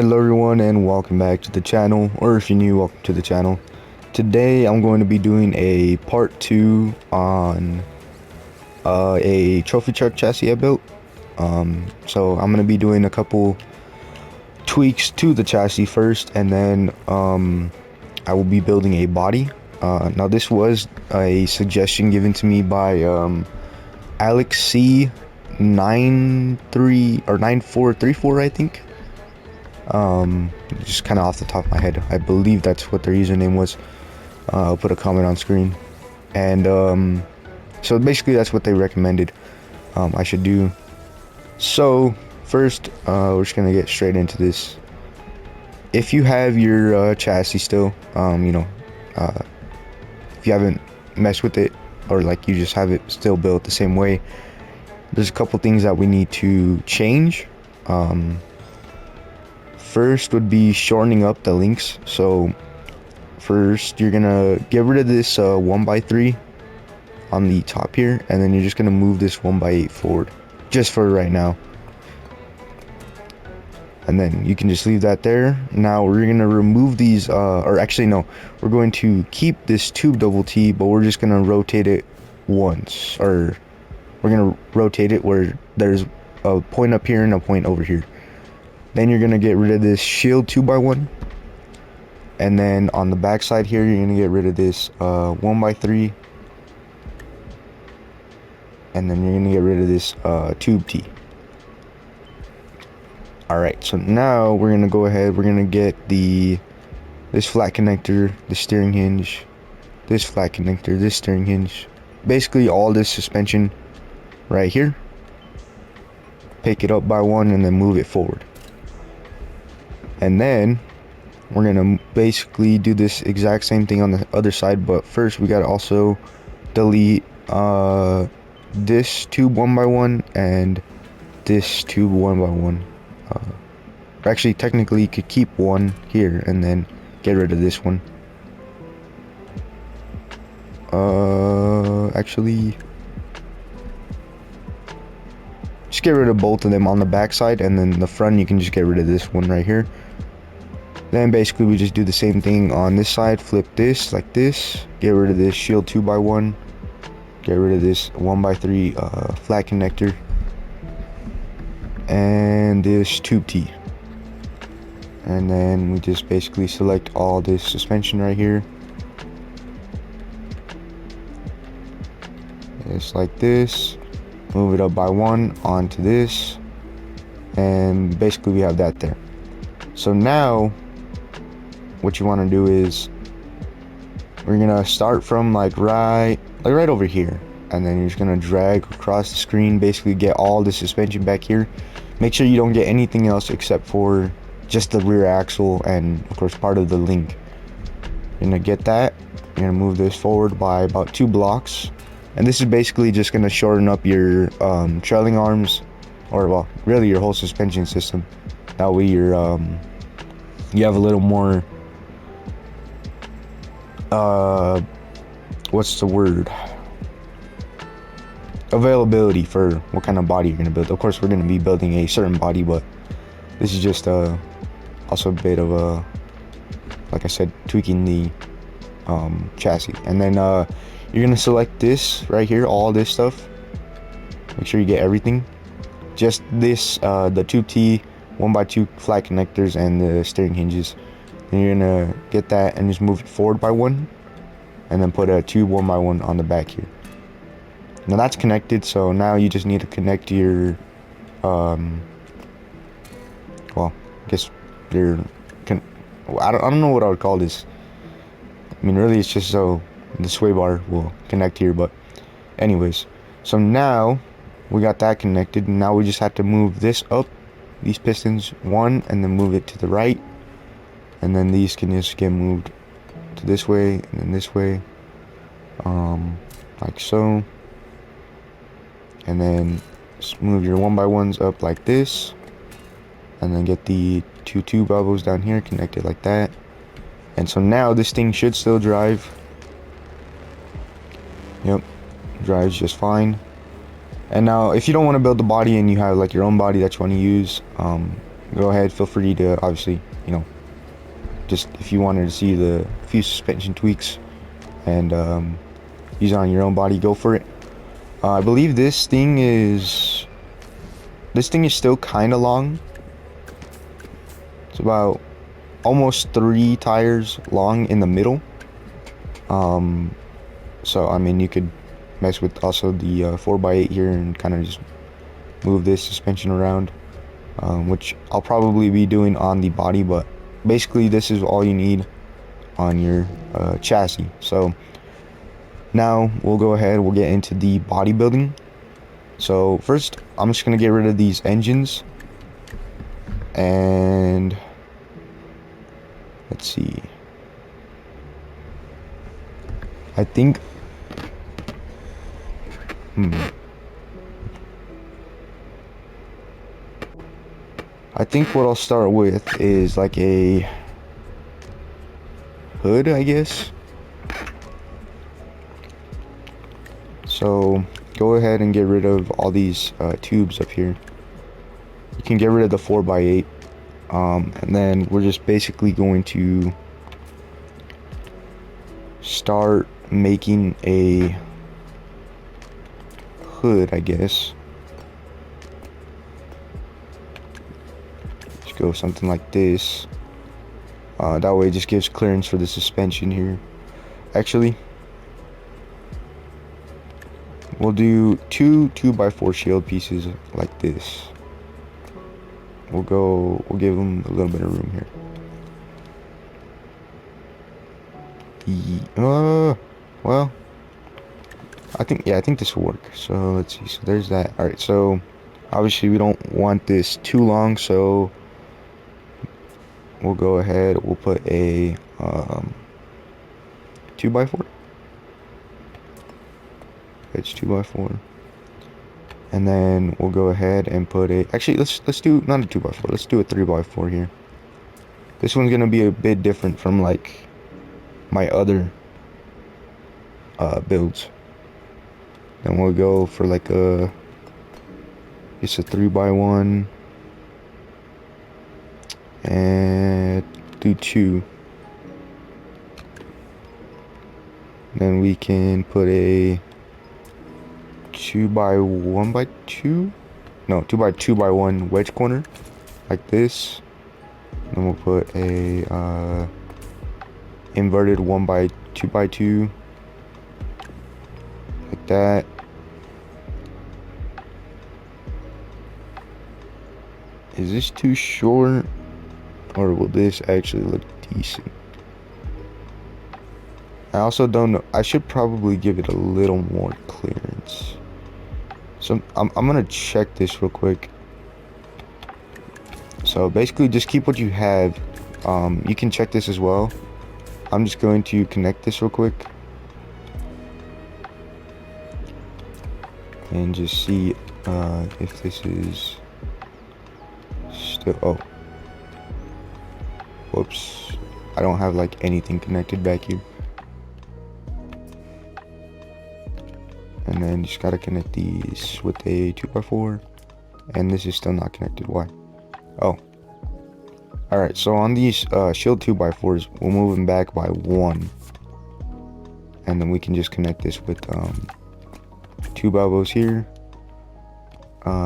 Hello everyone and welcome back to the channel, or if you're new, welcome to the channel. Today I'm going to be doing a part 2 on a trophy truck chassis I built. So I'm going to be doing a couple tweaks to the chassis first, and then I will be building a body. Now this was a suggestion given to me by Alex C 93 or 9434, I think. Just kind of off the top of my head, I believe that's what their username was. I'll put a comment on screen, and so basically that's what they recommended I should do. So first, we're just gonna get straight into this. If you have your chassis still, if you haven't messed with it, or like you just have it still built the same way, there's a couple things that we need to change. First would be shortening up the links. So first you're gonna get rid of this 1x3 on the top here, and then you're just gonna move this 1x8 forward, just for right now. And then you can just leave that there. Now we're gonna remove these, or actually no, we're going to keep this tube double T, but we're just gonna rotate it once, or we're gonna rotate it where there's a point up here and a point over here. Then you're gonna get rid of this shield 2x1, and then on the back side here you're gonna get rid of this 1x3, and then you're gonna get rid of this tube T. Alright, so now we're gonna go ahead, we're gonna get this flat connector, the steering hinge, this flat connector, this steering hinge, basically all this suspension right here. Pick it up by one and then move it forward. And then we're gonna basically do this exact same thing on the other side, but first we gotta also delete this tube 1x1 and this tube 1x1. Actually, technically you could keep one here and then get rid of this one. Actually, just get rid of both of them on the back side, and then the front you can just get rid of this one right here. Then basically we just do the same thing on this side, flip this like this, get rid of this shield 2x1, get rid of this 1x3 flat connector, and this tube T. And then we just basically select all this suspension right here. Just like this, move it up by one onto this, and basically we have that there. So now what you want to do is we're gonna start from like right over here, and then you're just gonna drag across the screen, basically get all the suspension back here. Make sure you don't get anything else except for just the rear axle and of course part of the link. You're gonna get that, you're gonna move this forward by about 2 blocks, and this is basically just gonna shorten up your trailing arms, or well, really your whole suspension system. That way you're you have a little more what's the word, availability for what kind of body you're gonna build. Of course we're gonna be building a certain body, but this is just also a bit of a, like I said, tweaking the chassis. And then you're gonna select this right here, all this stuff, make sure you get everything, just this the tube T, 1x2 flat connectors, and the steering hinges. Then you're gonna get that and just move it forward by one, and then put a tube 1x1 on the back here. Now that's connected, so now you just need to connect your well, I guess your I don't know what I would call this. I mean, really it's just so the sway bar will connect here, but anyways, so now we got that connected, and now we just have to move this up, these pistons one, and then move it to the right, and then these can just get moved to this way and then this way, like so. And then just move your 1x1s up like this, and then get the two tube elbows down here connected like that. And so now this thing should still drive. Yep, drives just fine. And now if you don't want to build the body and you have like your own body that you want to use, go ahead, feel free to obviously, you know, just if you wanted to see the few suspension tweaks and use it on your own body, go for it. I believe this thing is still kind of long. It's about almost 3 tires long in the middle. So I mean, you could mess with also the 4x8 here and kind of just move this suspension around, which I'll probably be doing on the body, but basically this is all you need on your chassis. So now we'll go ahead, we'll get into the bodybuilding. So first, I'm just gonna get rid of these engines, and let's see. I think, I think what I'll start with is like a hood, I guess. So go ahead and get rid of all these tubes up here. You can get rid of the 4x8, and then we're just basically going to start making a hood, I guess. Just go something like this. That way it just gives clearance for the suspension here. Actually, we'll do two 2x4 shield pieces like this. We'll give them a little bit of room here. Well, I think this will work. So let's see. So there's that. All right. So obviously we don't want this too long, so we'll go ahead. We'll put a 2x4. It's 2x4, and then we'll go ahead and put a. Actually, let's do not a 2x4. Let's do a 3x4 here. This one's gonna be a bit different from like my other builds. Then we'll go for like it's a 3x1 and do 2. Then we can put a 2x1x2, no, 2x2x1 wedge corner like this. Then we'll put a inverted 1x2x2 like that. Is this too short, or will this actually look decent? I also don't know. I should probably give it a little more clearance. So I'm gonna check this real quick. So basically just keep what you have. You can check this as well. I'm just going to connect this real quick and just see if this is still, oh, whoops, I don't have like anything connected back here. And then just gotta connect these with a 2x4, and this is still not connected. Why? Oh, all right. So on these shield 2x4s, we'll move them back by 1, and then we can just connect this with 2 elbows here.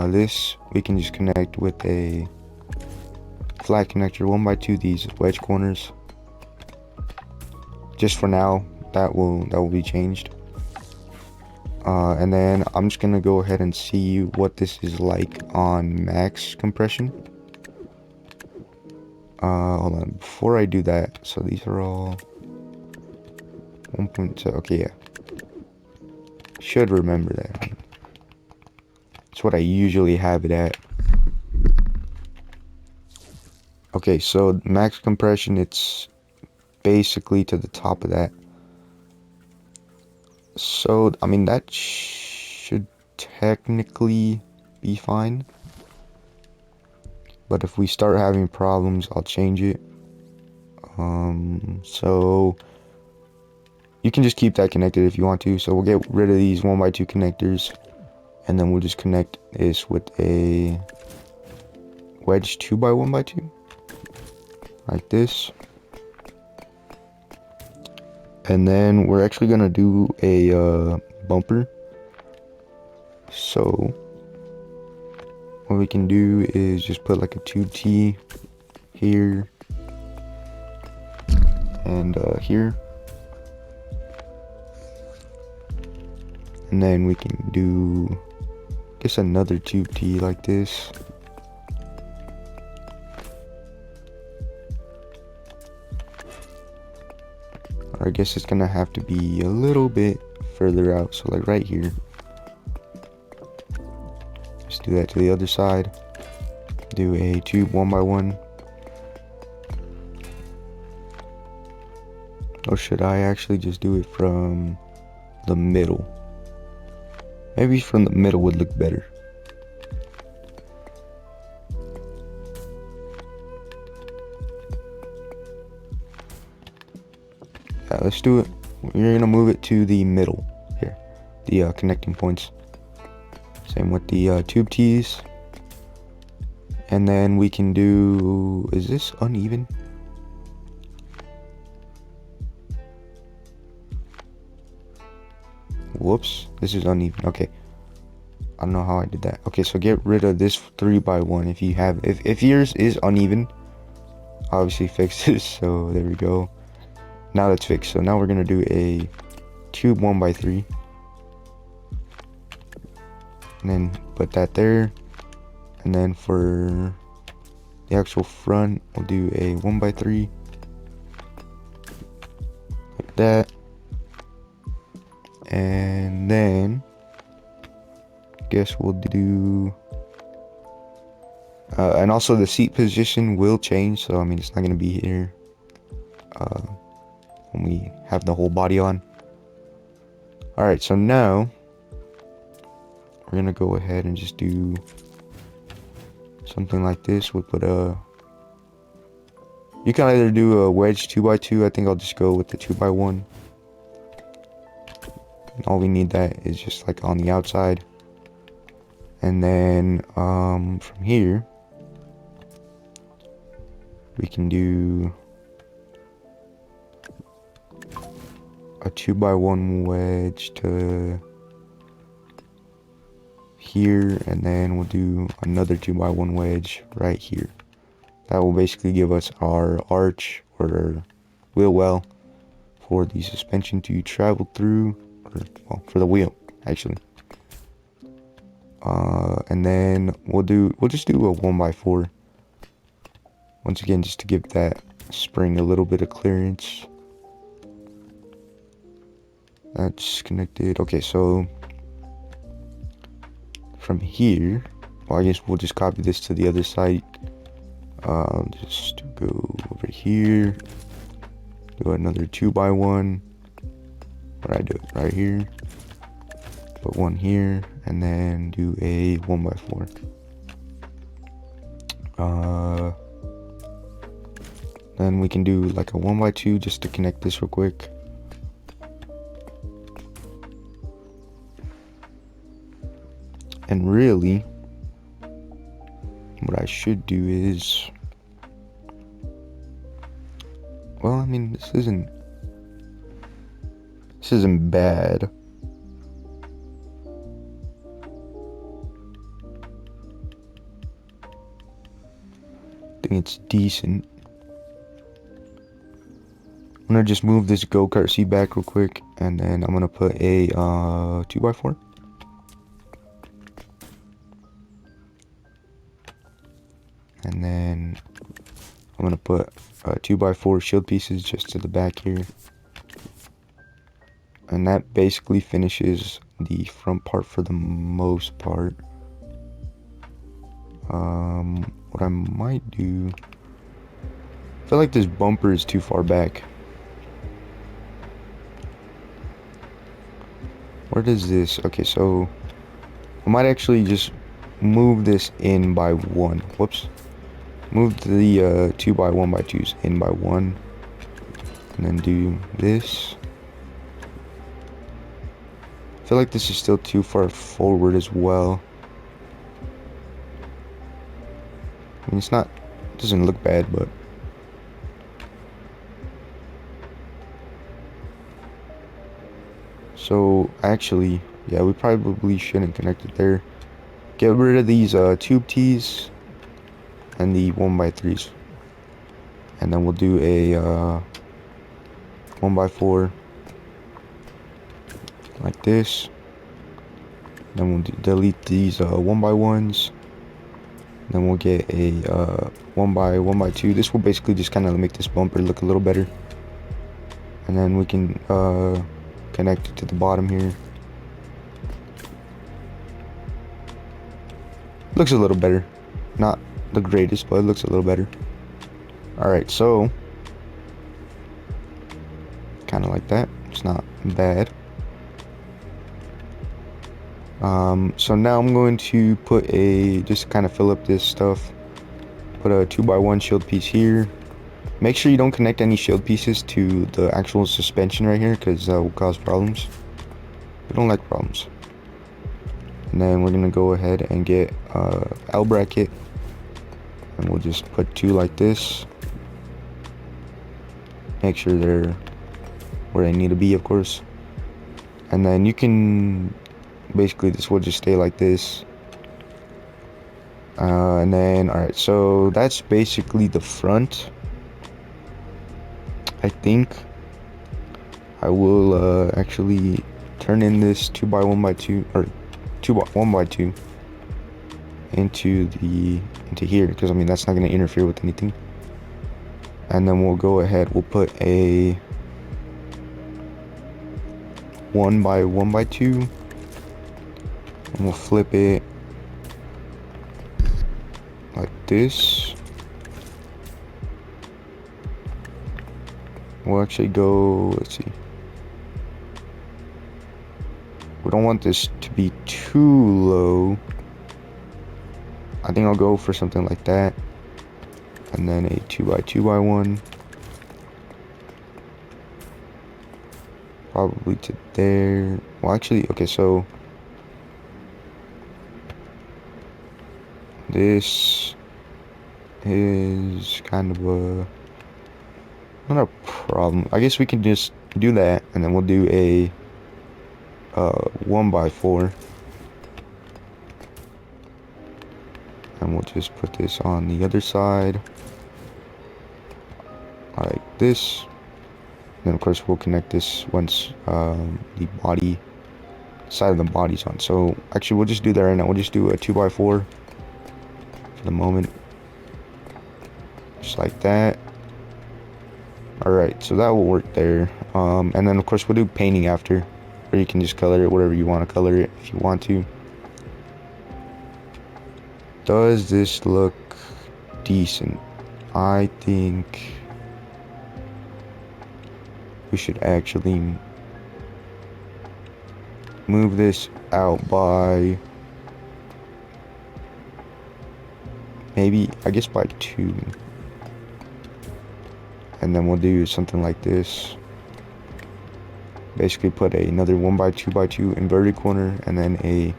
This we can just connect with a flat connector 1x2, these wedge corners. Just for now, that will be changed. And then I'm just gonna go ahead and see what this is like on max compression. Hold on, before I do that, so these are all 1.2, okay, yeah. Should remember that. It's what I usually have it at. Okay, so max compression, it's basically to the top of that. So, I mean, that should technically be fine. But if we start having problems, I'll change it. So you can just keep that connected if you want to. So we'll get rid of these 1x2 connectors, and then we'll just connect this with a wedge 2x1x2 like this. And then we're actually gonna do a bumper. So what we can do is just put like a 2T here and here, and then we can do, I guess, another 2T like this. Or I guess it's gonna have to be a little bit further out, so like right here. Just do that to the other side. Do a tube 1x1. Or should I actually just do it from the middle? Maybe from the middle would look better. Yeah, let's do it. We're gonna move it to the middle here, the connecting points. Same with the tube T's. And then we can do, is this uneven? Whoops, this is uneven. Okay, I don't know how I did that. Okay, so get rid of this 3x1 if you have, if yours is uneven, obviously fix this. So there we go. Now that's fixed. So now we're gonna do a tube 1x3, and then put that there. And then for the actual front, we'll do a 1x3 like that. And then I guess we'll do and also the seat position will change, so I mean it's not gonna be here when we have the whole body on. Alright, so now we're gonna go ahead and just do something like this. We'll put a, you can either do a wedge 2x2. I think I'll just go with the 2x1. And all we need that is just like on the outside. And then from here we can do a 2x1 wedge to here, and then we'll do another 2x1 wedge right here. That will basically give us our arch or our wheel well for the suspension to travel through, or well, for the wheel actually. And then we'll just do a 1x4 once again, just to give that spring a little bit of clearance. That's connected. Okay, so from here, well, I guess we'll just copy this to the other side. Just go over here, do another 2x1. What I do it right here, put one here, and then do a 1x4. Then we can do like a 1x2 just to connect this real quick. And really, what I should do is, well, I mean, this isn't bad. I think it's decent. I'm gonna just move this go-kart seat back real quick, and then I'm gonna put a 2x4. And then I'm gonna put 2x4 shield pieces just to the back here. And that basically finishes the front part for the most part. What I might do, I feel like this bumper is too far back. Where does this, okay, so I might actually just move this in by one. Whoops. Move the 2x1x2s in by one, and then do this. I feel like this is still too far forward as well. I mean, it's not, it doesn't look bad, but so actually, yeah, we probably shouldn't connect it there. Get rid of these tube tees and the 1x3s, and then we'll do a 1x4 like this. Then we'll delete these 1x1s. Then we'll get a 1x1x2. This will basically just kind of make this bumper look a little better. And then we can connect it to the bottom here. Looks a little better. Not the greatest, but it looks a little better. Alright, so kind of like that. It's not bad. So now I'm going to put just to kind of fill up this stuff, put a 2x1 shield piece here. Make sure you don't connect any shield pieces to the actual suspension right here, because that will cause problems. We don't like problems. And then we're gonna go ahead and get L bracket, and we'll just put 2 like this. Make sure they're where they need to be, of course. And then you can basically, this will just stay like this. And then, alright, so that's basically the front. I think I will actually turn in this 2x1x2 or 1x2 into here, because I mean that's not going to interfere with anything. And then we'll go ahead, we'll put a 1x1x2, and we'll flip it like this. We'll actually go, let's see, we don't want this to be too low. I think I'll go for something like that, and then a 2x2x1, probably to there. Well, actually, okay, so this is kind of not a problem. I guess we can just do that, and then we'll do a 1x4, and we'll just put this on the other side like this. And then of course we'll connect this once the body side of the body's on. So actually we'll just do that right now. We'll just do a 2x4 for the moment, just like that. Alright, so that will work there. And then of course we'll do painting after, or you can just color it whatever you want to color it if you want to. Does this look decent? I think we should actually move this out by maybe, I guess, by 2. And then we'll do something like this. Basically put another 1x2x2 inverted corner, and then a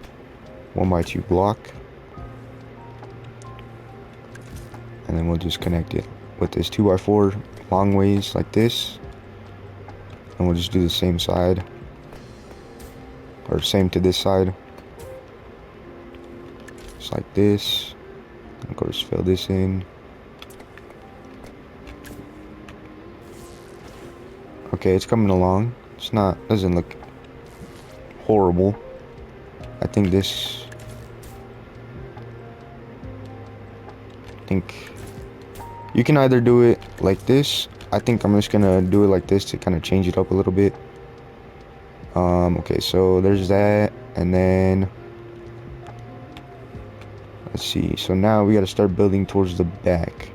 1x2 block. And then we'll just connect it with this 2x4 long ways like this. And we'll just do the same side, or same to this side, just like this. And of course fill this in. Okay, it's coming along. It's not, doesn't look horrible. I think this, you can either do it like this. I think I'm just gonna do it like this to kind of change it up a little bit. Okay, so there's that, and then let's see. So now we got to start building towards the back.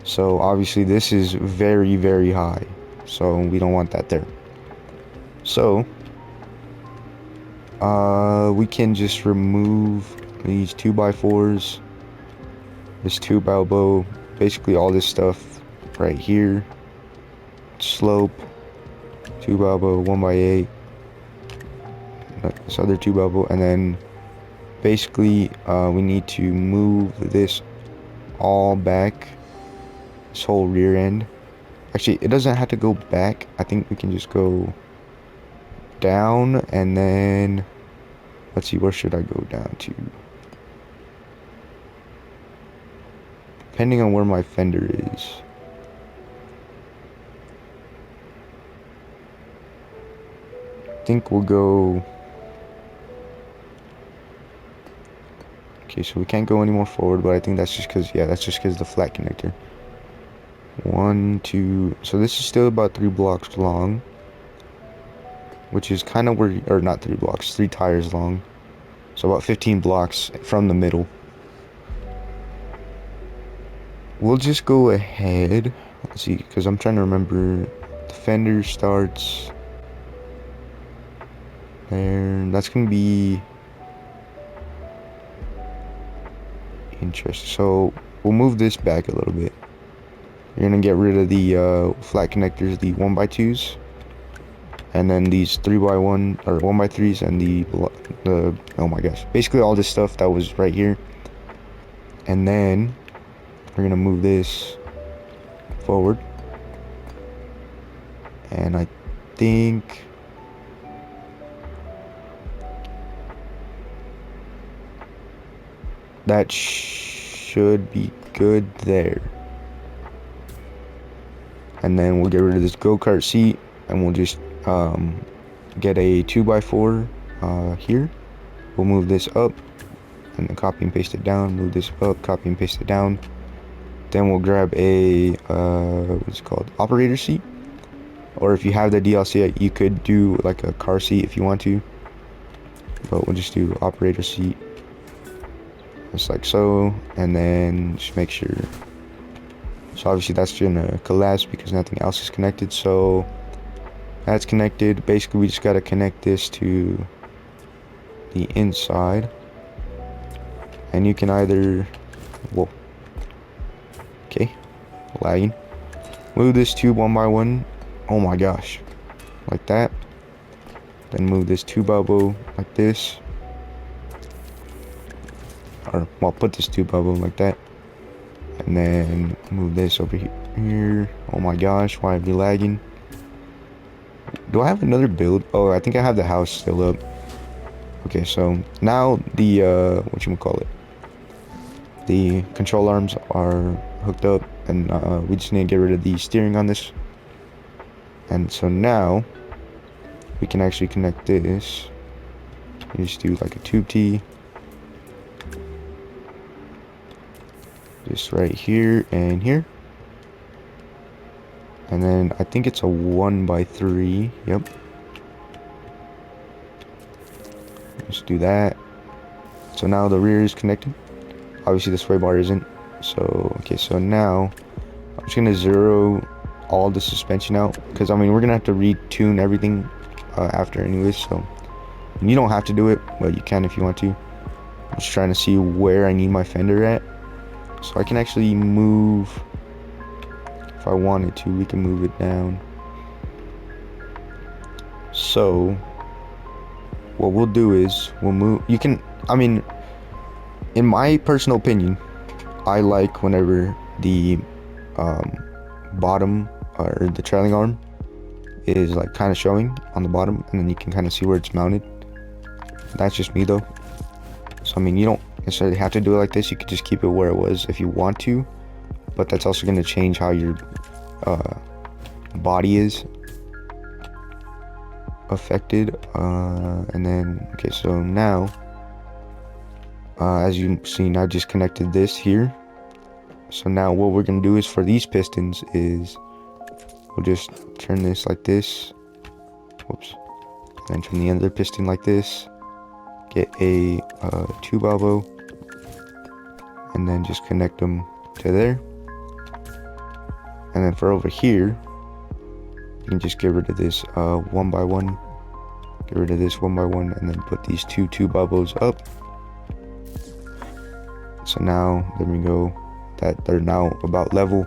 So obviously this is very, very high, so we don't want that there. So we can just remove these 2x4s, this tube elbow, basically all this stuff right here, slope, tube elbow, 1x8, this other tube elbow, and then basically we need to move this all back, this whole rear end. Actually, it doesn't have to go back. I think we can just go down, and then let's see, where should I go down to? Depending on where my fender is. I think we'll go... Okay, so we can't go any more forward, but I think that's just because, yeah, that's just because the flat connector. 1, 2, so this is still about 3 blocks long, which is kind of where, or not 3 blocks, 3 tires long. So about 15 blocks from the middle. We'll just go ahead, let's see, because I'm trying to remember, the fender starts there, that's going to be interesting. So we'll move this back a little bit. You're going to get rid of the flat connectors, the 1x2s, and then these 3x1 or 1x3s, and the oh my gosh, basically all this stuff that was right here. And then we're gonna move this forward, and I think that should be good there. And then we'll get rid of this go-kart seat, and we'll just get a 2x4 here. We'll move this up and then copy and paste it down, move this up, copy and paste it down. Then we'll grab a what's it called, operator seat, or if you have the DLC, you could do like a car seat if you want to, but we'll just do operator seat just like so. And then just make sure, so obviously that's gonna collapse because nothing else is connected, so that's connected. Basically we just got to connect this to the inside, and you can either, whoa, okay, lagging, move this tube 1x1, oh my gosh, like that. Then move this 2x like this, or well, put this 2x like that, and then move this over here. Oh my gosh, why are we lagging? Do I have another build? Oh, I think I have the house still up. Okay, so now the whatchamacallit, the control arms are hooked up, and we just need to get rid of the steering on this. And so now we can actually connect this. You just do like a tube T, just right here and here. And then I think it's a 1x3. Yep. Let's do that. So now the rear is connected. Obviously the sway bar isn't. So okay, so now I'm just gonna zero all the suspension out, because I mean we're gonna have to retune everything after anyways. So you don't have to do it, but you can if you want to. I'm just trying to see where I need my fender at, so I can actually move. If I wanted to, we can move it down. So what we'll do is we'll move, you can, I mean, in my personal opinion, I like whenever the bottom or the trailing arm is like kind of showing on the bottom, and then you can kind of see where it's mounted. That's just me though. So I mean, you don't necessarily have to do it like this. You could just keep it where it was if you want to, but that's also going to change how your body is affected. And then okay, so now as you've seen, I just connected this here. So now what we're gonna do is for these pistons is we'll just turn this like this, whoops, and then turn the other piston like this, get a 2x, and then just connect them to there. And then for over here, you can just get rid of this 1x1, get rid of this 1x1, and then put these two 2x up. So now there we go, that they're now about level.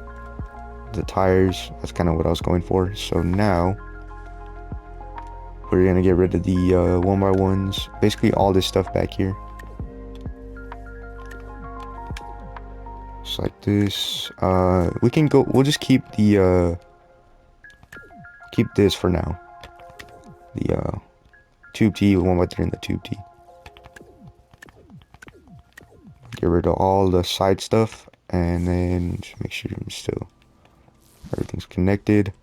The tires, that's kind of what I was going for. So now we're gonna get rid of the 1x1s, basically all this stuff back here. Just like this. We can go, we'll just keep the keep this for now. The tube T, 1x3 and the tube T. Get rid of all the side stuff, and then just make sure everything's connected.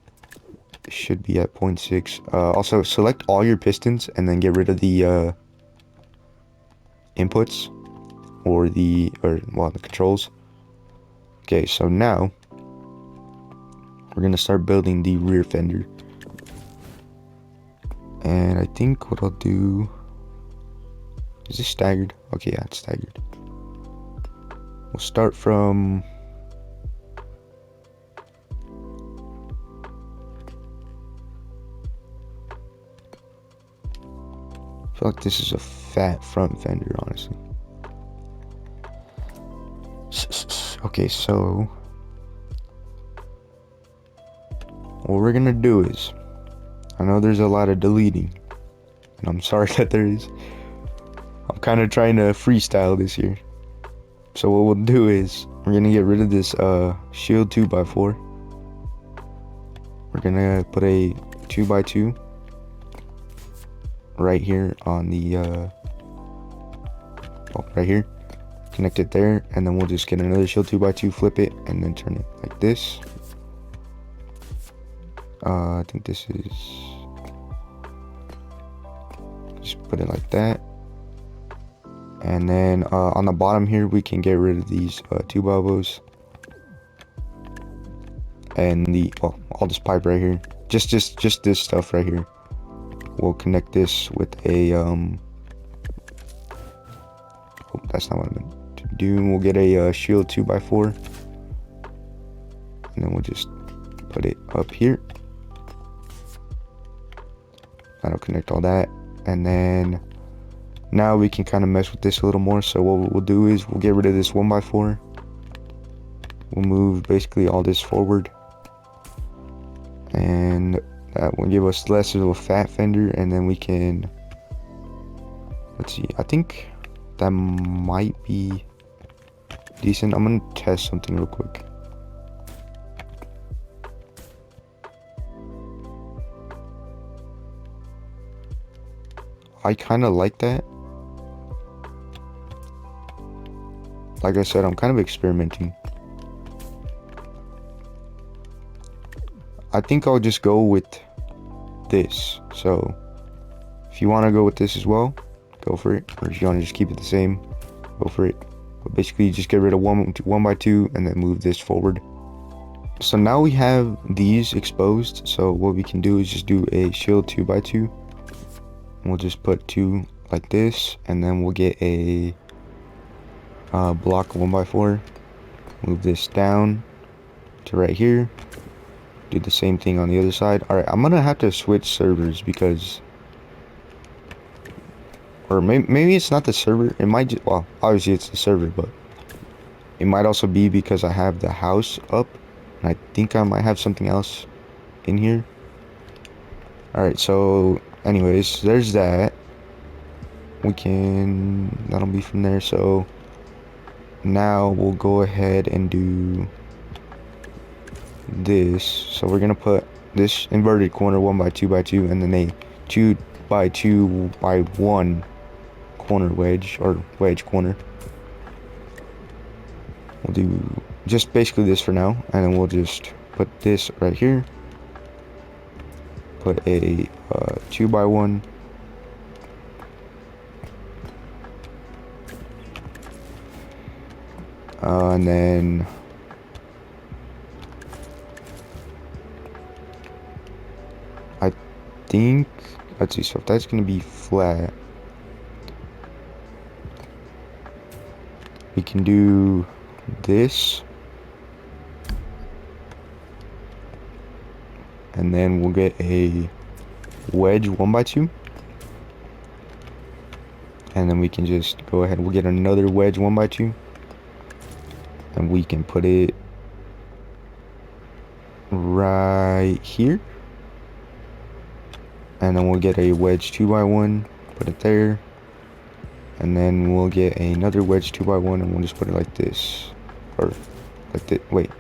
It should be at 0.6. Also select all your pistons and then get rid of the inputs or the controls. Okay, so now we're gonna start building the rear fender. And I think what I'll do, is this staggered? Okay, yeah, it's staggered. We'll start from I feel like this is a fat front fender, honestly. Okay, so what we're gonna do is, I know there's a lot of deleting, and I'm sorry that there is. I'm kind of trying to freestyle this here. So what we'll do is, we're gonna get rid of this shield 2x4. We're gonna put a 2x2 right here on the right here, connect it there, and then we'll just get another shield 2x2, flip it, and then turn it like this. I think this is, just put it like that. And then on the bottom here, we can get rid of these tube elbows and the all this pipe right here. Just this stuff right here. We'll connect this with a that's not what I meant to do. We'll get a shield 2x4, and then we'll just put it up here. That'll connect all that, and then now we can kind of mess with this a little more. So what we'll do is we'll get rid of this 1x4. We'll move basically all this forward, and that will give us less of a fat fender, and then we can, let's see, I think that might be decent. I'm gonna test something real quick. I kind of like that. Like I said, I'm kind of experimenting. I think I'll just go with this. So if you want to go with this as well, go for it. Or if you want to just keep it the same, go for it. But basically just get rid of 1x2 and then move this forward. So now we have these exposed. So what we can do is just do a shield 2x2. We'll just put 2 like this, and then we'll get a block 1x4. Move this down to right here. Do the same thing on the other side. Alright, I'm gonna have to switch servers because, or maybe it's not the server. It might just, well, obviously it's the server, but it might also be because I have the house up, and I think I might have something else in here. Alright, so anyways, there's that. That'll be from there. So now we'll go ahead and do this. So we're gonna put this inverted corner 1x2x2, and then a 2x2x1 corner wedge, or wedge corner. We'll do just basically this for now, and then we'll just put this right here. Put a 2x1. And then I think, let's see, so if that's gonna be flat, we can do this, and then we'll get a wedge 1x2, and then we can just go ahead, we'll get another wedge 1x2, and we can put it right here, and then we'll get a wedge 2x1, put it there, and then we'll get another wedge 2x1, and we'll just put it like this, or like this. Wait,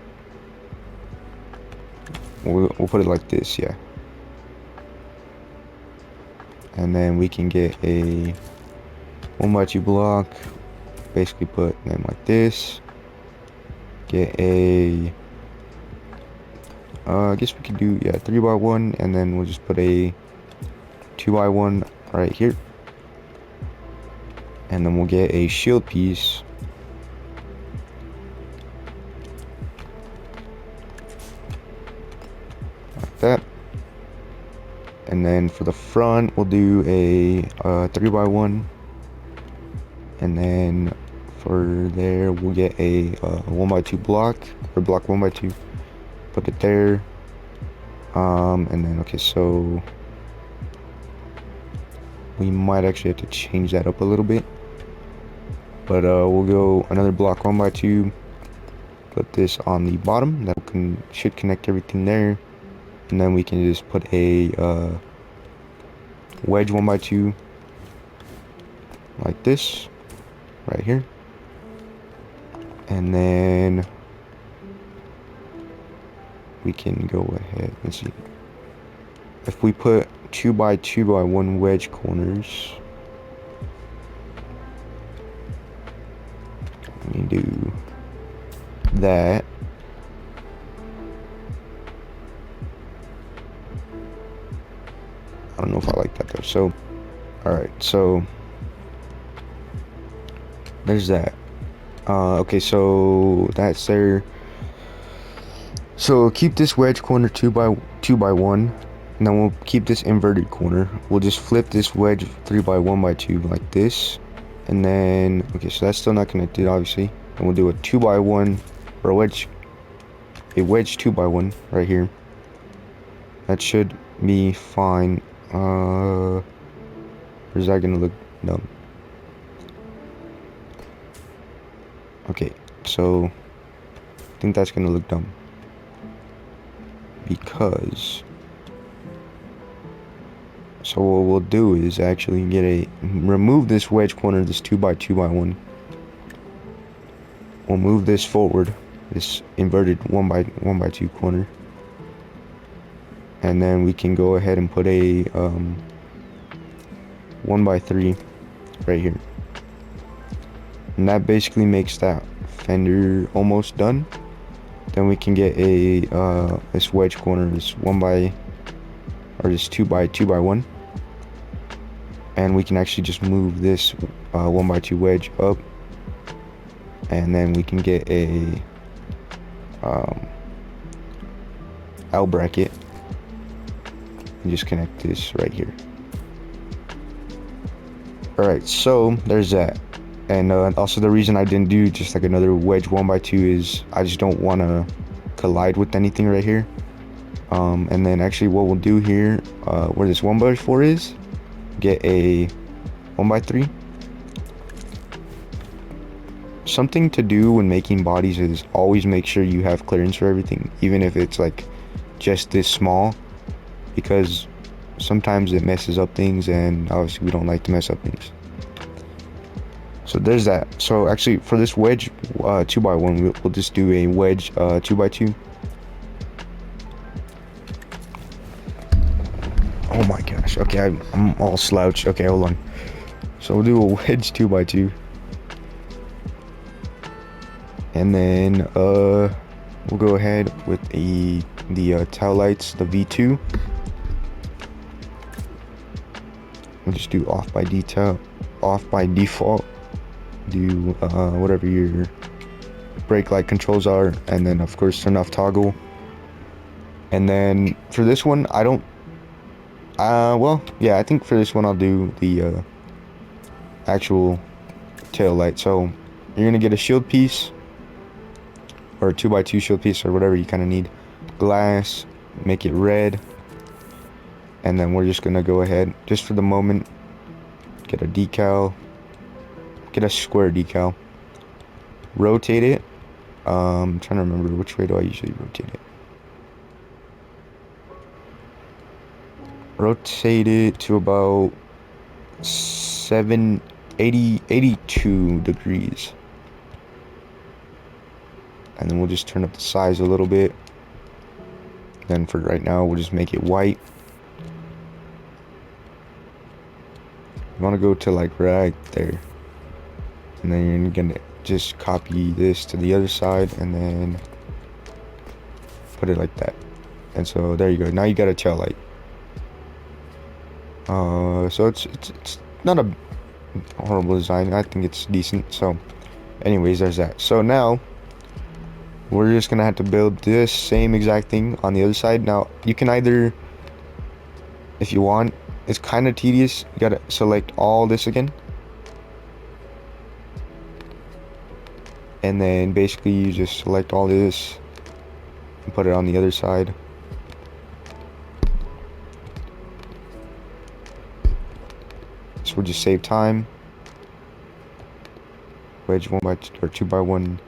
we'll put it like this, yeah. And then we can get a 1x2 block, basically put them like this. Get a I guess we could do, yeah, 3x1, and then we'll just put a 2x1 right here, and then we'll get a shield piece like that. And then for the front, we'll do a 3x1, and then for there, we'll get a 1x2 block, or block 1x2, put it there. And then, okay, so we might actually have to change that up a little bit, but we'll go another block 1x2, put this on the bottom. That should connect everything there, and then we can just put a wedge 1x2 like this right here, and then we can go ahead and see if we put 2x2x1 wedge corners. Let me do that. I don't know if I like that though. So, alright, so there's that. Okay, so that's there. So keep this wedge corner 2x1, and then we'll keep this inverted corner. We'll just flip this wedge 3x1x2 like this, and then, okay, so that's still not connected, obviously. And we'll do a 2x1, or a wedge 2x1 right here. That should be fine. Or is that gonna look dumb? Okay, so I think that's gonna look dumb, because so what we'll do is actually remove this wedge corner, this 2x2x1. We'll move this forward, this inverted 1x2 corner, and then we can go ahead and put a 1x3 right here, and that basically makes that fender almost done. Then we can get a this wedge corner, this 2x2x1, and we can actually just move this 1x2 wedge up, and then we can get a L bracket and just connect this right here. Alright, so there's that. And also the reason I didn't do just like another wedge 1x2 is I just don't want to collide with anything right here. And then actually what we'll do here, where this 1x4 is, get a 1x3. Something to do when making bodies is always make sure you have clearance for everything, even if it's like just this small, because sometimes it messes up things, and obviously we don't like to mess up things. So there's that. So actually for this wedge 2x1, we'll just do a wedge 2x2. Oh my gosh, okay, I'm all slouched. Okay, hold on. So we'll do a wedge 2x2, and then we'll go ahead with the tail lights, the V2. We'll just do off by default. Do whatever your brake light controls are, and then of course turn off toggle. And then for this one, I don't well, yeah, I think for this one I'll do the actual tail light. So you're gonna get a shield piece, or a 2x2 shield piece, or whatever you kind of need. Glass, make it red, and then we're just gonna go ahead, just for the moment, get a decal, get a square decal, rotate it. I'm trying to remember which way do I usually rotate it. Rotate it to about 82 degrees. and then we'll just turn up the size a little bit. Then for right now, we'll just make it white. You want to go to like right there, and then you're gonna just copy this to the other side and then put it like that. And so there you go. Now you got a tail light. So it's not a horrible design. I think it's decent. So anyways, there's that. So now we're just gonna have to build this same exact thing on the other side. Now you can either, if you want, it's kind of tedious, you gotta select all this again, and then basically you just select all this and put it on the other side. So we'll just save time. Wedge 1x2 or 2x1,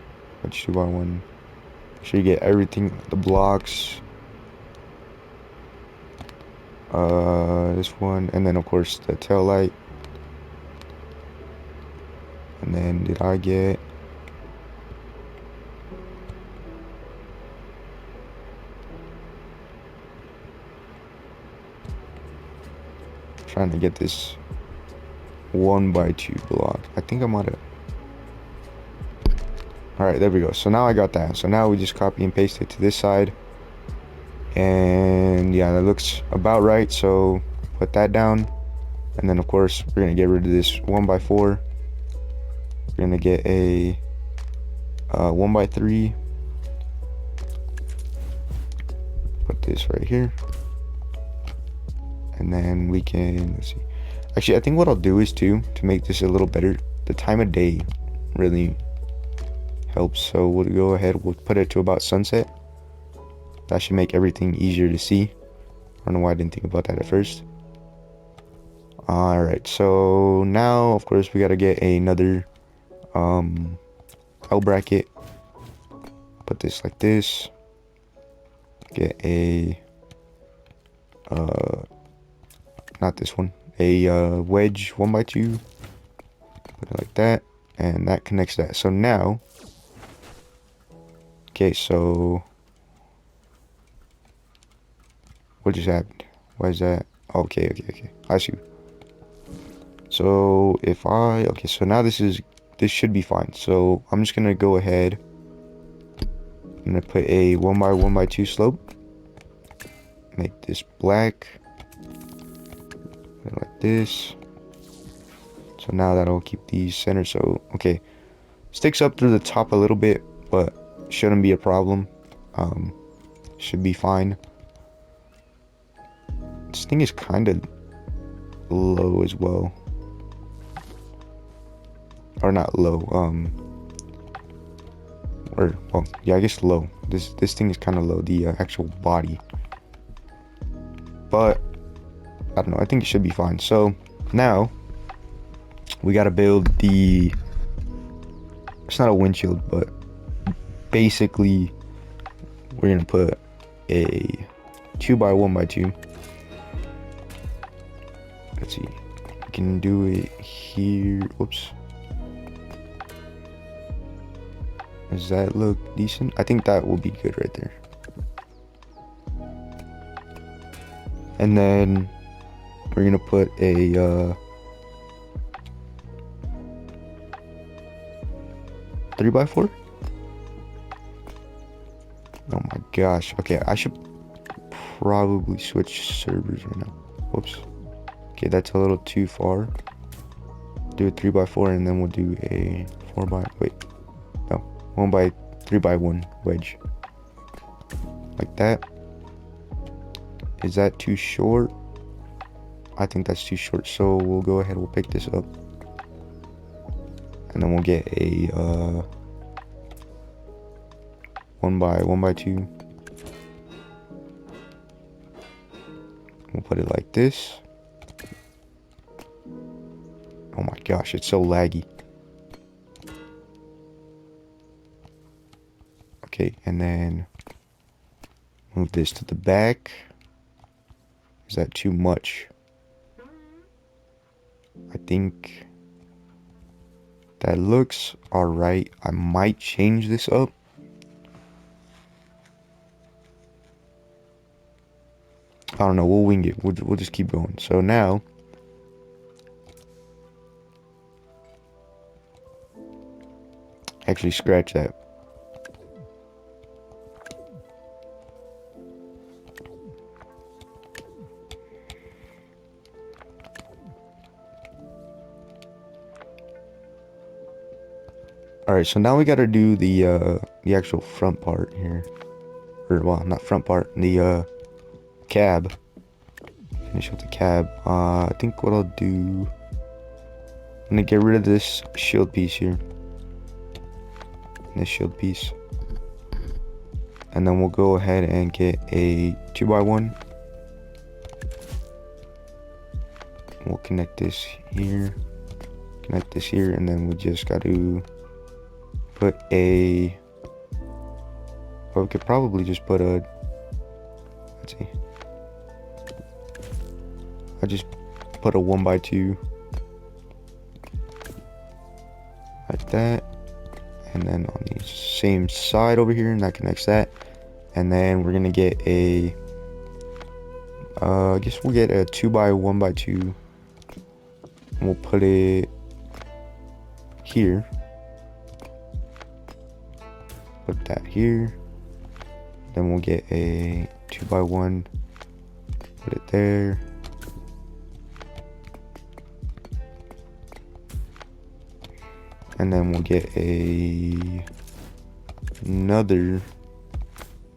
wedge 2x1. Make sure you get everything, the blocks, this one, and then of course the tail light. And then did I get trying to get this 1x2 block. I think I might have. Alright, there we go. So now I got that. So now we just copy and paste it to this side. And yeah, that looks about right. So put that down. And then of course we're gonna get rid of this 1x4. We're gonna get a 1x3. Put this right here. And then we can, let's see. Actually, I think what I'll do is too, to make this a little better, the time of day really helps. So we'll go ahead, we'll put it to about sunset. That should make everything easier to see. I don't know why I didn't think about that at first. Alright, so now of course we gotta get another L bracket. Put this like this. Get a not this one, a wedge 1x2. Put it like that, and that connects that. So now, okay, so what just happened? Why is that? Okay, I see. So if okay, so now this should be fine. So I'm just gonna go ahead. I'm gonna put a 1x1x2 slope. Make this black. Put it like this. So now that'll keep these centered. So okay, sticks up through the top a little bit, but shouldn't be a problem. Should be fine. This thing is kind of low as well, or not low. Or well, yeah, I guess low. This thing is kind of low. The actual body, but I don't know. I think it should be fine. So now we gotta build the. It's not a windshield, but basically we're gonna put a 2x1x2. Let's see. We can do it here. Whoops. Does that look decent? I think that will be good right there. And then we're gonna put a 3x4. Oh my gosh. Okay, I should probably switch servers right now. Whoops. Okay, that's a little too far. Do a 3x4 and then we'll do a 1x3x1 wedge. Like that. Is that too short? I think that's too short, so we'll go ahead, we'll pick this up. And then we'll get a 1x2. We'll put it like this. Oh my gosh, it's so laggy. Okay, and then move this to the back. Is that too much? I think that looks alright. I might change this up. I don't know, we'll wing it. We'll just keep going. So now, actually scratch that. Alright, so now we gotta do the actual front part here. Or, well, not front part, the cab. Finish with the cab. I think what I'll do, I'm gonna get rid of this shield piece here. This shield piece. And then we'll go ahead and get a 2x1. We'll connect this here. Connect this here, and then we just gotta put a, or we could probably just put a, let's see, I just put a 1x2 like that, and then on the same side over here, and that connects that. And then we're gonna get a, I guess we'll get a 2x1x2, and we'll put it here. Put that here. Then we'll get a 2x1, put it there. And then we'll get another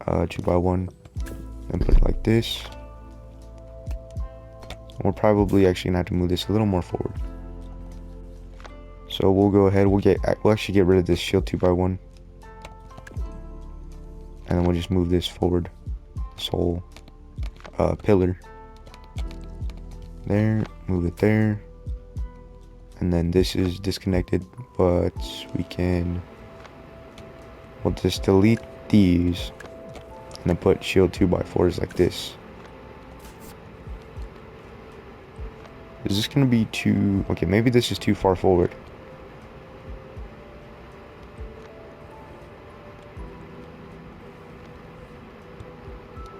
2x1 and put it like this. We're probably actually gonna have to move this a little more forward. So we'll go ahead, we'll actually get rid of this shield 2x1. And then we'll just move this forward, this whole pillar. There, move it there. And then this is disconnected, but we'll just delete these and then put shield 2x4s like this. Is this gonna be too, okay, maybe this is too far forward.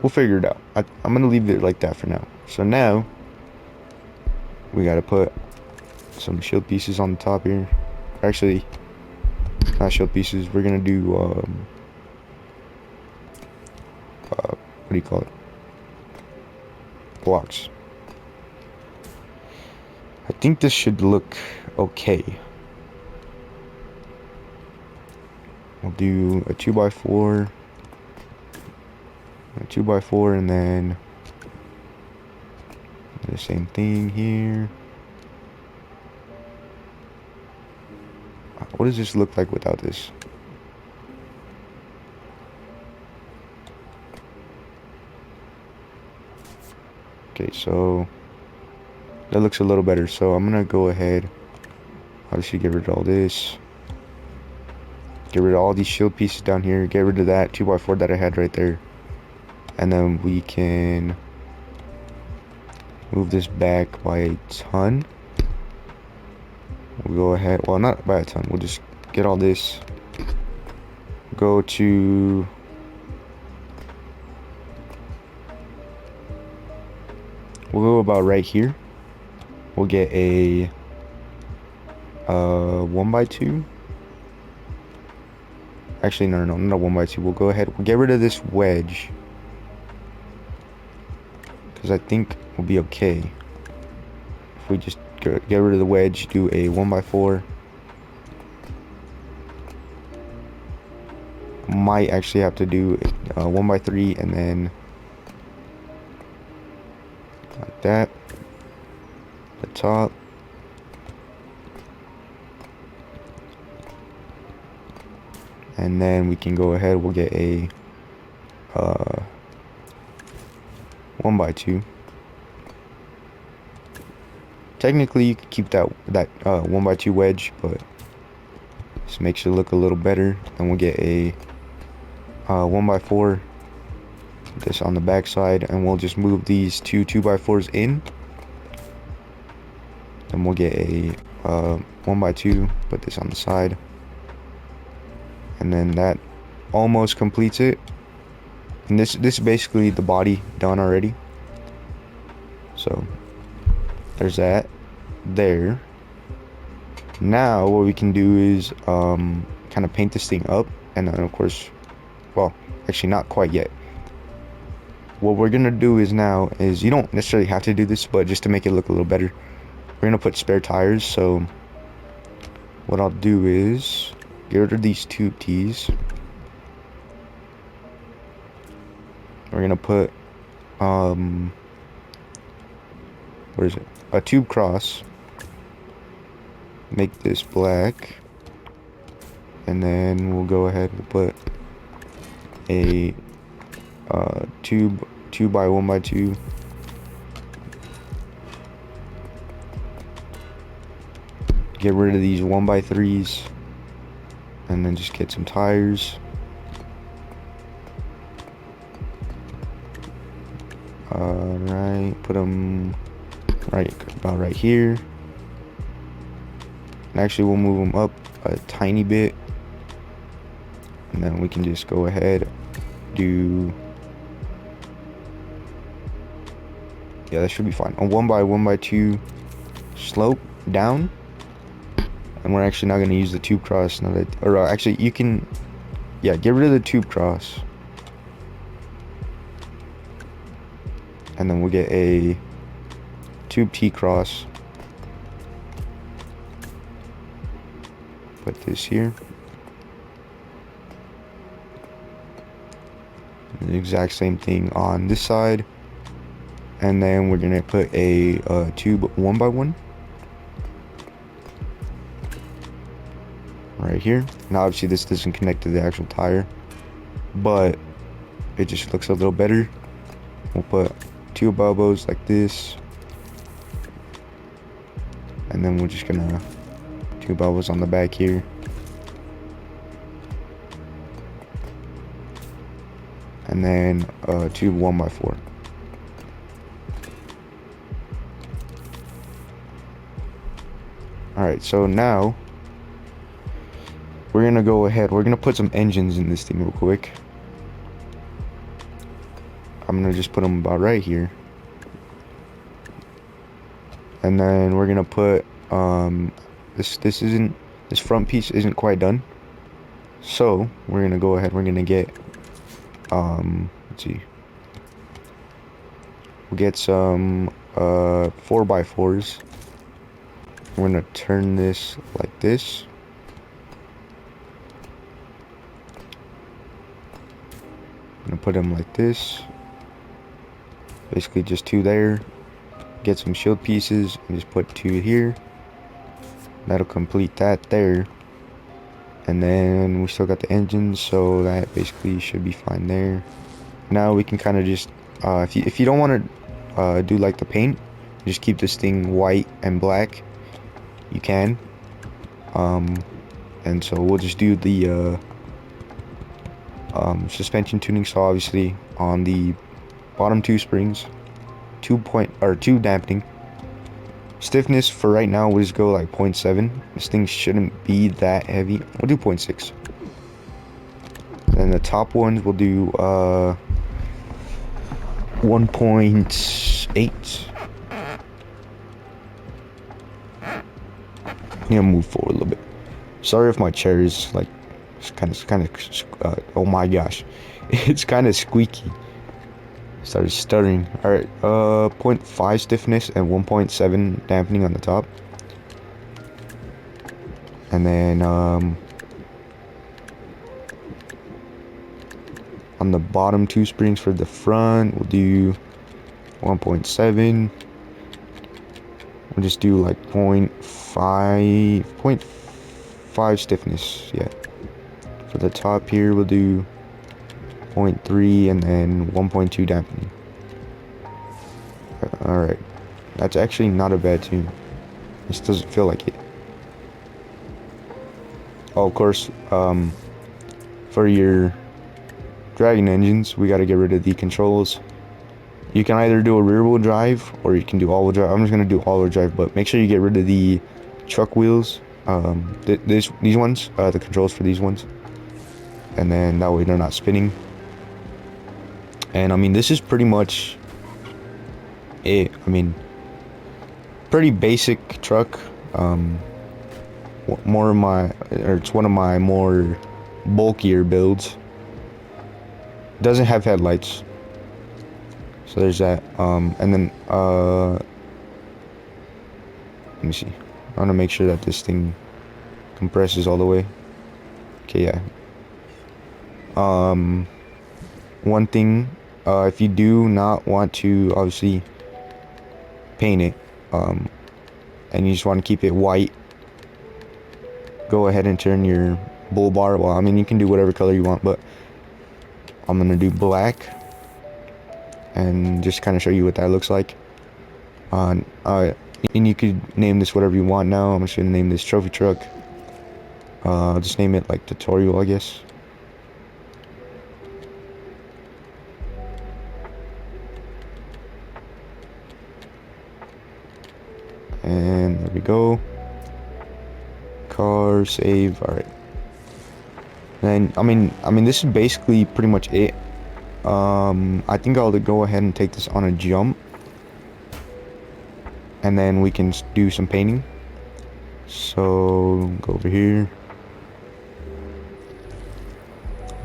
We'll figure it out. I'm gonna leave it like that for now. So now we gotta put some shield pieces on the top here. Actually, not shield pieces. We're gonna do what do you call it? Blocks. I think this should look okay. We'll do a 2x4. A 2x4, and then the same thing here. What does this look like without this? Okay, so that looks a little better. So I'm gonna go ahead, obviously get rid of all this. Get rid of all these shield pieces down here. Get rid of that 2x4 that I had right there. And then we can move this back by a ton. We'll go ahead, well, not by a ton. We'll just get all this. Go to, we'll go about right here. We'll get a 1x2. Actually, no, not 1x2. We'll go ahead, we'll get rid of this wedge, because I think we'll be okay if we just get rid of the wedge, do a 1x4. Might actually have to do a 1x3, and then like that, the top. And then we can go ahead, we'll get a 1x2. Technically you could keep that 1x2 wedge, but this makes it look a little better. Then we'll get a 1x4, this on the back side, and we'll just move these two 2x4s in. Then we'll get a 1x2, put this on the side, and then that almost completes it. And this is basically the body done already. So there's that there. Now what we can do is kind of paint this thing up, and then of course, well, actually not quite yet. What we're gonna do is now is, you don't necessarily have to do this, but just to make it look a little better, we're gonna put spare tires. So what I'll do is get rid of these tube tees. We're gonna put where is it? A tube cross. Make this black, and then we'll go ahead and put a 2 by 1 by 2. Get rid of these 1 by 3s, and then just get some tires. Right, put them about right here. And actually, we'll move them up a tiny bit, and then we can just go ahead, do, yeah, that should be fine. A 1 by 1 by 2 slope down, and we're actually not going to use the tube cross now that, or actually you can, yeah, get rid of the tube cross, and then we'll get a tube T cross. Put this here. The exact same thing on this side, and then we're gonna put a tube 1 by 1 right here. Now obviously this doesn't connect to the actual tire, but it just looks a little better. We'll put 2 elbows like this, and then we're just gonna 2 elbows on the back here. And then tube 1 by 4. Alright, so now we're gonna go ahead, we're gonna put some engines in this thing real quick. I'm gonna just put them about right here. And then we're gonna put this front piece isn't quite done. So we're gonna go ahead, we're gonna get let's see. We'll get some 4 by 4s. We're gonna turn this like this. I'm gonna put them like this. Basically just 2 there. Get some shield pieces and just put 2 here. That'll complete that there. And then we still got the engine, so that basically should be fine there. Now we can kind of just if you don't want to do like the paint, just keep this thing white and black, you can. And so we'll just do the suspension tuning. So obviously on the bottom 2 springs, 2 dampening. Stiffness for right now, we'll just go like 0.7. This thing shouldn't be that heavy. We'll do 0.6. Then the top ones we'll do 1.8. I'm gonna move forward a little bit. Sorry if my chair is like kind of oh my gosh, it's kind of squeaky. Started stuttering. Alright, 0.5 stiffness and 1.7 dampening on the top. And then on the bottom 2 springs for the front, we'll do 1.7. We'll just do like 0.5 stiffness, yeah. For the top here, we'll do 0.3 and then 1.2 dampening. Alright, that's actually not a bad tune. This doesn't feel like it. Oh, of course, for your Dragon engines, we got to get rid of the controls. You can either do a rear wheel drive or you can do all wheel drive. I'm just gonna do all wheel drive, but make sure you get rid of the truck wheels. These ones, the controls for these ones, and then that way they're not spinning. And I mean, this is pretty much it. I mean, pretty basic truck. More of my, or it's one of my more bulkier builds. Doesn't have headlights, so there's that. And then let me see. I want to make sure that this thing compresses all the way. Okay, yeah. One thing, if you do not want to obviously paint it, and you just want to keep it white, go ahead and turn your bull bar. Well, I mean, you can do whatever color you want, but I'm gonna do black and just kind of show you what that looks like. And you could name this whatever you want. Now I'm just gonna name this trophy truck. I'll just name it like tutorial, I guess. And there we go. Car, save. All right. And I mean, this is basically pretty much it. I think I'll go ahead and take this on a jump, and then we can do some painting. So go over here.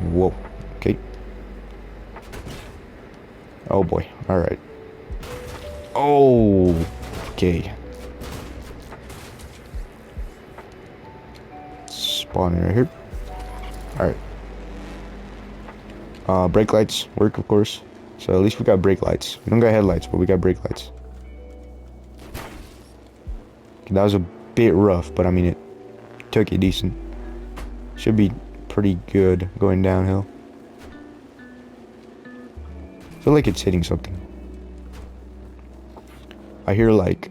Whoa. Okay. Oh boy. All right. Oh. Okay. Spawning right here. Alright. Brake lights work, of course. So at least we got brake lights. We don't got headlights, but we got brake lights. Okay, that was a bit rough, but I mean, it took it decent. Should be pretty good going downhill. I feel like it's hitting something. I hear like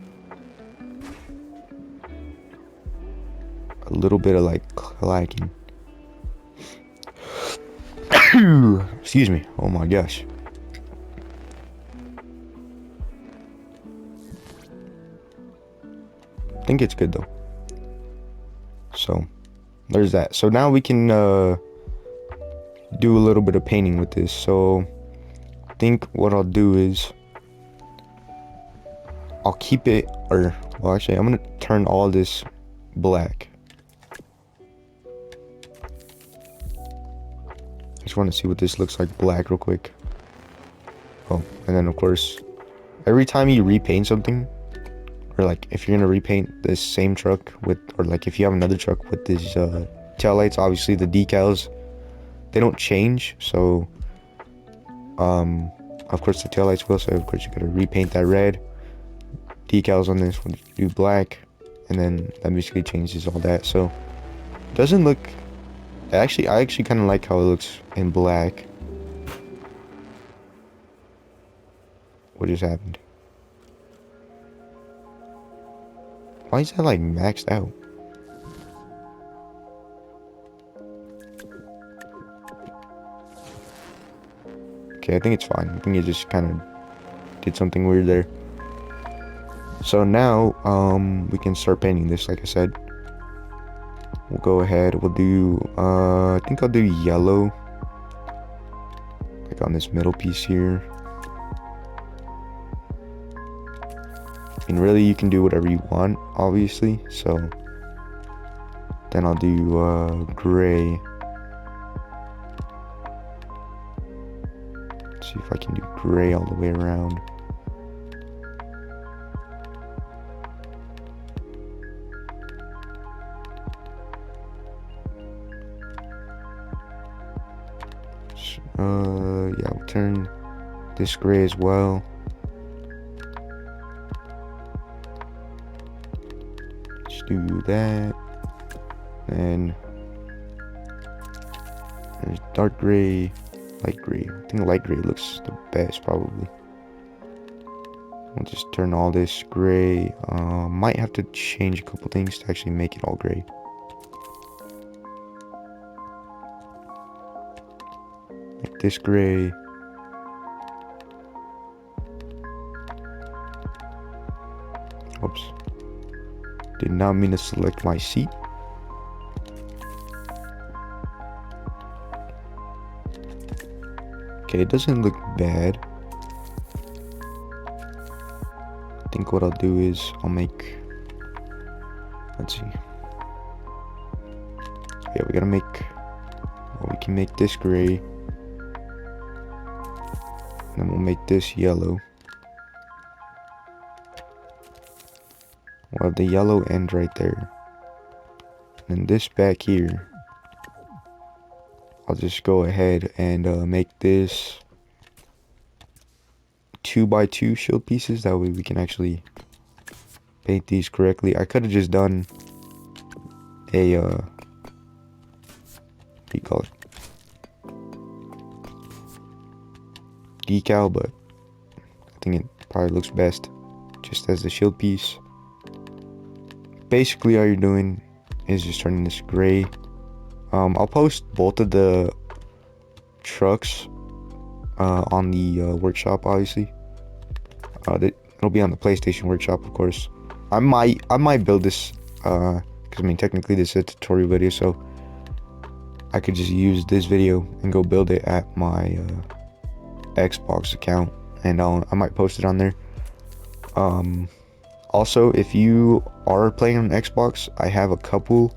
a little bit of like clacking. Excuse me. Oh my gosh. I think it's good though. So there's that. So now we can do a little bit of painting with this. So I think what I'll do is I'll keep it, or well, actually I'm gonna turn all this black. I just want to see what this looks like black real quick. Oh, and then of course, every time you repaint something, or like if you're gonna repaint this same truck with, or like if you have another truck with these tail lights, obviously the decals, they don't change. So, of course the tail lights will. So of course you gotta repaint that red. Decals on this one do black, and then that basically changes all that. So it doesn't look. I actually kind of like how it looks in black. What just happened? Why is that like maxed out? Okay, I think it's fine. I think it just kind of did something weird there. So now, we can start painting this, like I said. We'll go ahead, we'll do, I think I'll do yellow. Like on this middle piece here. I mean, really, you can do whatever you want, obviously. So, then I'll do, gray. Let's see if I can do gray all the way around. Yeah, we'll turn this gray as well. Just do that. And there's dark gray, light gray. I think light gray looks the best, probably. I'll just turn all this gray. Might have to change a couple things to actually make it all gray. Make this gray. Oops. Did not mean to select my seat. Okay, it doesn't look bad. think what I'll do is I'll make, let's see, yeah, we gotta make, well, we can make this gray, and then we'll make this yellow. We'll have the yellow end right there, and then this back here, I'll just go ahead and make this 2x2 shield pieces. That way we can actually paint these correctly. I could have just done a what do you call it, decal, but I think it probably looks best just as the shield piece. Basically all you're doing is just turning this gray. I'll post both of the trucks on the workshop, obviously. It'll be on the PlayStation workshop, of course. I might build this because I mean technically this is a tutorial video, so I could just use this video and go build it at my Xbox account, and I might post it on there. Also, if you are playing on Xbox, I have a couple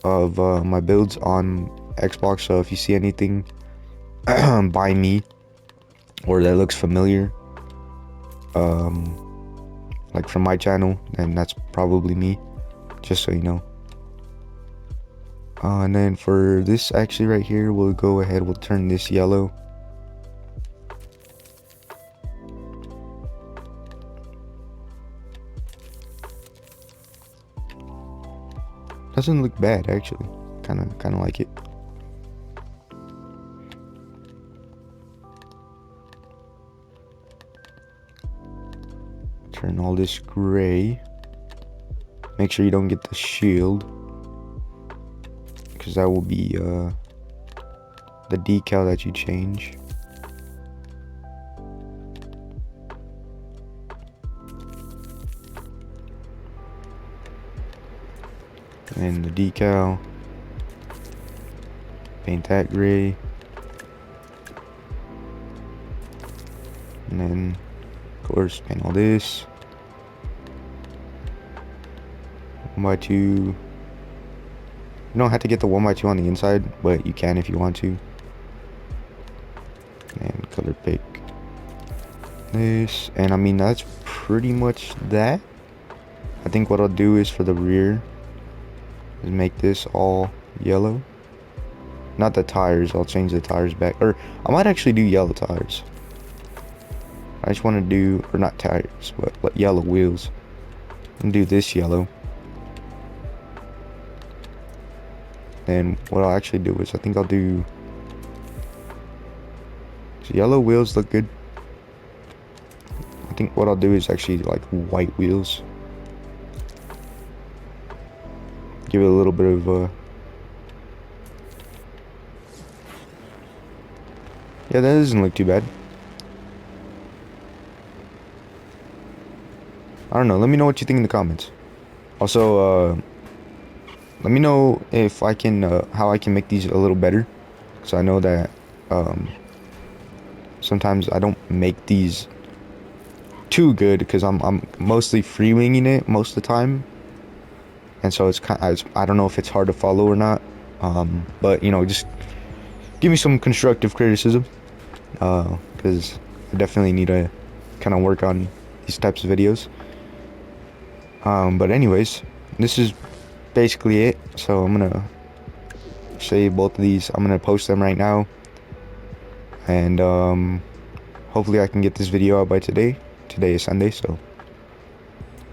of my builds on Xbox, so if you see anything by me or that looks familiar, like from my channel, then that's probably me, just so you know. And then for this actually right here, we'll go ahead, we'll turn this yellow. Doesn't look bad actually. Kind of like it. Turn all this gray. Make sure you don't get the shield, because that will be the decal that you change. And the decal, paint that gray, and then of course paint all this 1x2. You don't have to get the 1x2 on the inside, but you can if you want to. And color pick this, and I mean that's pretty much that. I think what I'll do is for the rear is make this all yellow. Not the tires, I'll change the tires back, or I might actually do yellow tires. I just want to do, or not tires, but yellow wheels, and do this yellow. And what I'll actually do is I think I'll do, so yellow wheels look good. I think what I'll do is actually like white wheels. Give it a little bit of yeah, that doesn't look too bad. I don't know, let me know what you think in the comments. Also, let me know if I can how I can make these a little better, because I know that sometimes I don't make these too good, because I'm mostly freewinging it most of the time, and so it's kind of, I don't know if it's hard to follow or not, but you know, just give me some constructive criticism, because I definitely need to kind of work on these types of videos. But anyways, this is basically it. So I'm gonna save both of these. I'm gonna post them right now, and hopefully I can get this video out by today. Today is Sunday, so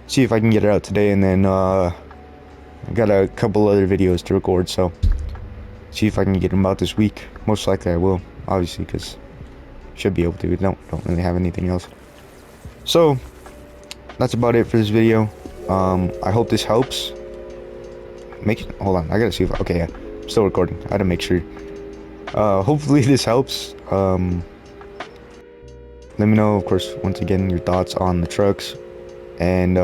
see if I can get it out today, and then I got a couple other videos to record, so see if I can get them out this week. Most likely I will, obviously, because should be able to. Don't really have anything else. So that's about it for this video. I hope this helps. Hold on, I gotta see if okay, yeah, I'm still recording. I gotta make sure. Hopefully this helps. Let me know, of course, once again, your thoughts on the trucks, and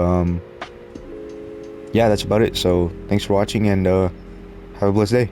yeah, that's about it. So thanks for watching, and have a blessed day.